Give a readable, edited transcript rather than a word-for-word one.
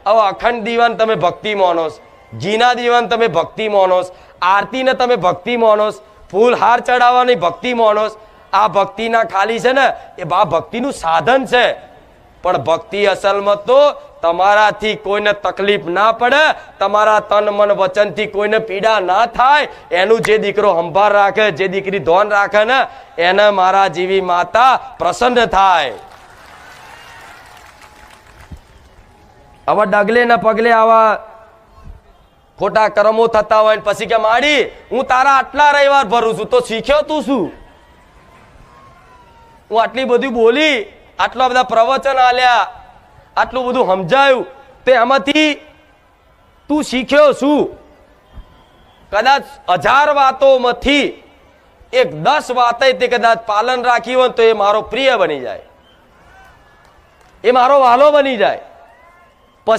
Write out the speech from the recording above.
હવે અખંડ દીવાન તમે ભક્તિ માનો, ઘીના દીવાન તમે ભક્તિ માનો, આરતીને તમે ભક્તિ માનો, ફૂલ હાર ચડાવવાની ભક્તિ માનો. આ ભક્તિના ખાલી છે ને એ ભક્તિનું સાધન છે. પણ ભક્તિ અસલમાં તો તમારાથી કોઈને તકલીફ ના પડે, તમારા તન મન વચનથી કોઈને પીડા ના થાય, એનું જે દીકરો સંભાળ રાખે, જે દીકરી ધોન રાખે ને એને મારા જેવી માતા પ્રસન્ન થાય. હવે ડગલે ને પગલે આવા ખોટા કર્મો થતા હોય પછી કે માડી હું તારા આટલા રવિવાર ભરું છું, તો શીખ્યો તું શું? હું આટલી બધી બોલી, આટલા બધા પ્રવચન આલ્યા, આટલું બધું સમજાયું, તો એમાંથી તું શીખ્યો શું? કદાચ 1000 વાતોમાંથી એક 10 વાતે તે કદાચ પાલન રાખી હોય તો એ મારો પ્રિય બની જાય, એ મારો વાલો બની જાય.